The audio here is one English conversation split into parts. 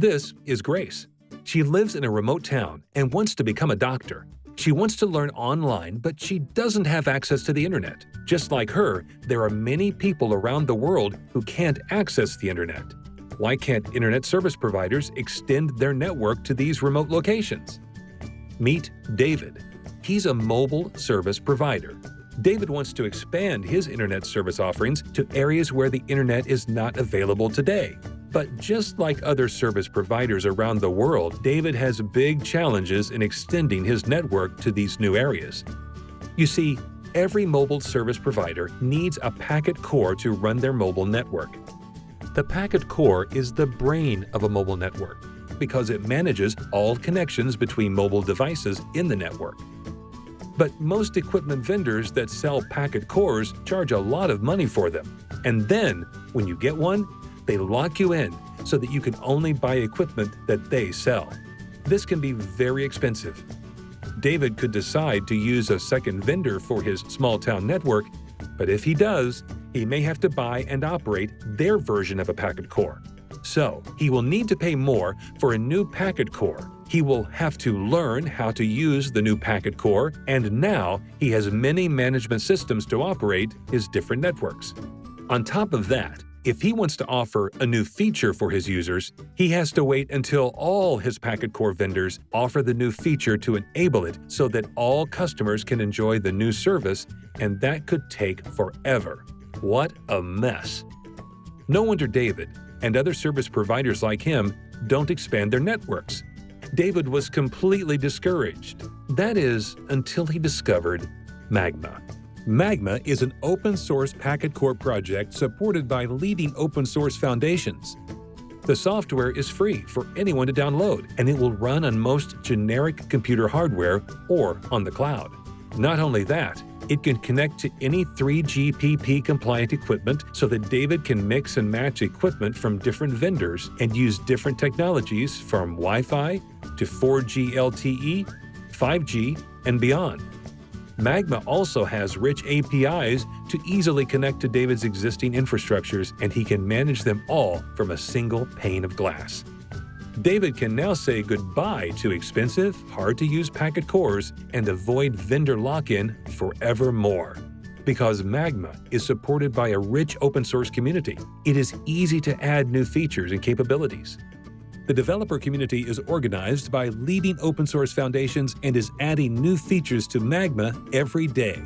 This is Grace. She lives in a remote town and wants to become a doctor. She wants to learn online, but she doesn't have access to the internet. Just like her, there are many people around the world who can't access the internet. Why can't internet service providers extend their network to these remote locations? Meet David. He's a mobile service provider. David wants to expand his internet service offerings to areas where the internet is not available today. But just like other service providers around the world, David has big challenges in extending his network to these new areas. You see, every mobile service provider needs a packet core to run their mobile network. The packet core is the brain of a mobile network because it manages all connections between mobile devices in the network. But most equipment vendors that sell packet cores charge a lot of money for them. And then, when you get one, they lock you in so that you can only buy equipment that they sell. This can be very expensive. David could decide to use a second vendor for his small-town network, but if he does, he may have to buy and operate their version of a packet core. So, he will need to pay more for a new packet core. He will have to learn how to use the new packet core, and now he has many management systems to operate his different networks. On top of that, if he wants to offer a new feature for his users, he has to wait until all his packet core vendors offer the new feature to enable it so that all customers can enjoy the new service, and that could take forever. What a mess! No wonder David and other service providers like him don't expand their networks. David was completely discouraged. That is, until he discovered Magma. Magma is an open-source packet core project supported by leading open-source foundations. The software is free for anyone to download, and it will run on most generic computer hardware or on the cloud. Not only that, it can connect to any 3GPP-compliant equipment so that David can mix and match equipment from different vendors and use different technologies from Wi-Fi to 4G LTE, 5G, and beyond. Magma also has rich APIs to easily connect to David's existing infrastructures, and he can manage them all from a single pane of glass. David can now say goodbye to expensive, hard-to-use packet cores and avoid vendor lock-in forevermore. Because Magma is supported by a rich open-source community, it is easy to add new features and capabilities. The developer community is organized by leading open-source foundations and is adding new features to Magma every day.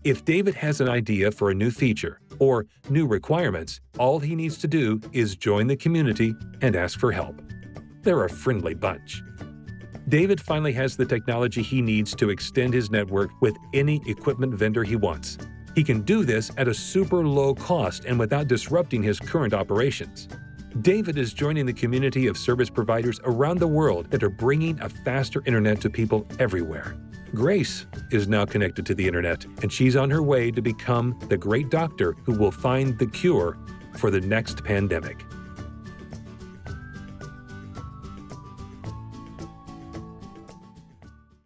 If David has an idea for a new feature or new requirements, all he needs to do is join the community and ask for help. They're a friendly bunch. David finally has the technology he needs to extend his network with any equipment vendor he wants. He can do this at a super low cost and without disrupting his current operations. David is joining the community of service providers around the world that are bringing a faster internet to people everywhere. Grace is now connected to the internet, and she's on her way to become the great doctor who will find the cure for the next pandemic.